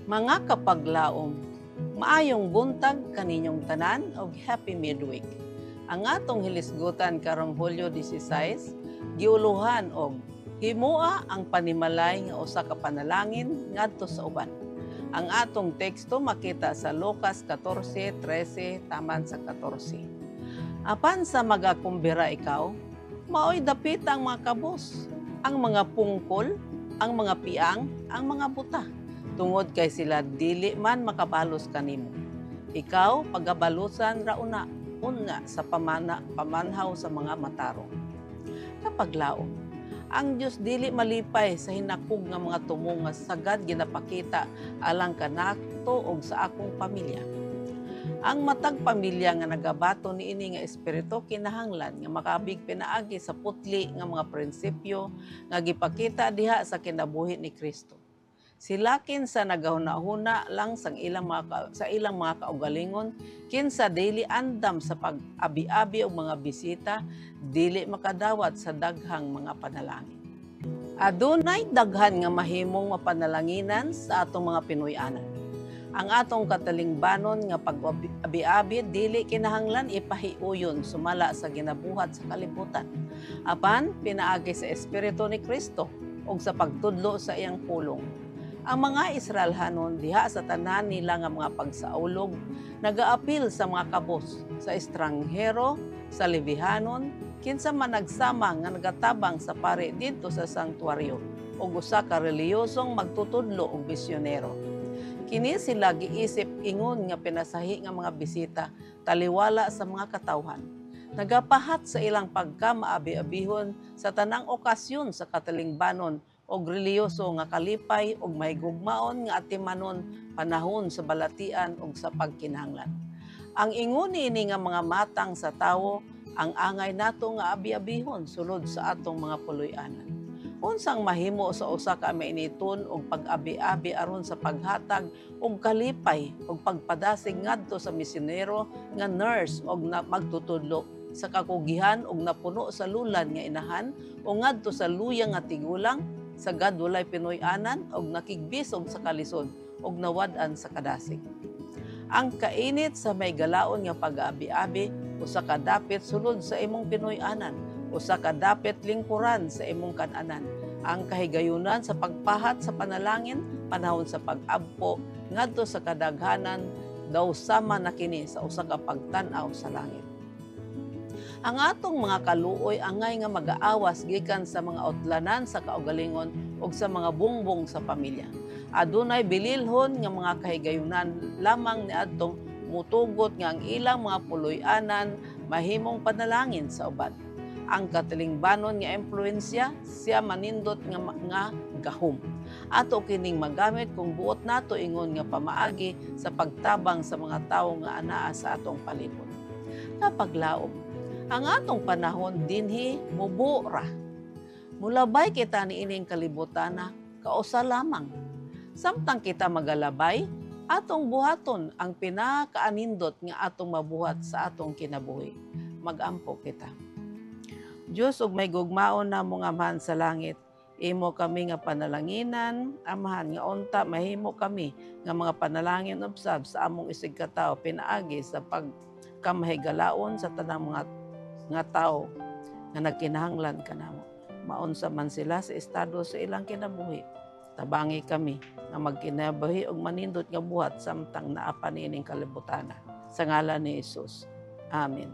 Mga kapaglaom, maayong buntag kaninyong tanan og happy midweek. Ang atong hilisgutan karong Hulyo 16, giuluhan og himua ang panimalay nga usa ka panalangin ngadto sa uban. Ang atong teksto makita sa Lucas 14:13 taman sa 14. Apan sa magakumbira ikaw, maoy dapit ang mga kabos, ang mga pungkol, ang mga piang, ang mga buta. Tungod kay sila dili man makabalos kanimo. Ikaw pagabalusan rauna una sa pamanhaw sa mga matarong. Kapaglaom, ang Dios dili malipay sa hinakog nga mga tumo nga sagad ginapakita alang kanato og sa akong pamilya. Ang matag pamilya nga nagabato niini nga espiritu kinahanglan nga makabig pinaagi sa putli nga mga prinsipyo nga gipakita diha sa kinabuhi ni Kristo. Sila kinsa nagahuna-huna lang sa ilang mga kaugalingon, kinsa dili andam sa pag-abi-abi og mga bisita, dili makadawat sa daghang mga panalangin. Adunay daghan nga mahimong mapanalanginan sa atong mga Pinoy-anan. Ang atong katalingbanon nga pag-abi-abi dili kinahanglan ipahiuyon sumala sa ginabuhat sa kalibutan. Apan pinaagi sa espiritu ni Kristo ug sa pagtudlo sa iyang pulong. Ang mga Israelhanon diha sa tanan nila nga mga pagsaulog, nagaapil sa mga kabos, sa estranghero, sa Levihanon, kinsa man nagsama nga nagatabang sa pari dito sa sanktuaryo, ug usa ka reliyosong magtutudlo og misyonero. Kini sila giisip ingon nga pinasahi nga mga bisita taliwala sa mga katawhan. Nagapahat sa ilang pagkamaabi-abihon sa tanang okasyon sa katalingbanon og reliyoso nga kalipay og mahigugmaon nga atimanon panahon sa balatian ug sa pagkinahanglan. Ang ingon niini nga mga matang sa tawo ang angay nato nga abi-abihon sulod sa atong mga puloy-anan. Unsang mahimo sa usa ka mainiton og pag-abi-abi aron sa paghatag og kalipay ug pagpadasig ngadto sa misyonero nga nurse og magtutudlo sa kakugihan og napuno sa lulan nga inahan o ngadto sa luyang nga tigulang sagad walay Pinoy-anan og nakigbisog sa kalisod og nawad-an sa kadasig. Ang kainit sa may galaon nga pag-abi-abi usa ka dapit sulod sa imong Pinoy-anan, usa ka dapit lingkuran sa imong kan-anan. Ang kahigayunan sa pagpahat sa panalangin panahon sa pag-abpo ngadto sa kadaghanan daw sama na kini sa usa ka pagtan-aw sa langit. Ang atong mga kaluoy angay nga mag-aawas gikan sa mga utlanan sa kaugalingon ug sa mga bungbong sa pamilya. Adunay bililhon nga mga kahigayunan lamang niadtong mutugot nga ang ilang mga puloy-anan mahimong panalangin sa uban. Ang katalingbanon nga impluwensya siya manindot nga gahom. Ato kining magamit kung buot nato ingon nga pamaagi sa pagtabang sa mga tawo nga anaa sa atong palibot. Kapaglaom, ang atong panahon dinhi mubura. Mulabay kita ni ining kalibutana kausa lamang. Samtang kita magalabay, atong buhaton ang pinakaanindot nga atong mabuhat sa atong kinabuhi. Magampo kita. Diyos ug may gugmaon na mong Amahan sa langit, imo kami nga panalanginan, Amahan nga unta mahimo kami nga mga panalangin ubsab sa among isig katawo pinaagi sa pagkamahigalaon sa tanang mga tao nga nagkinahanglan kanamo. Maunsa man sila sa estado sa ilang kinabuhi. Tabangi kami nga magkinabuhi og manindot nga buhat samtang naa pa niining kalibutana. Sa ngalan ni Hesus. Amen.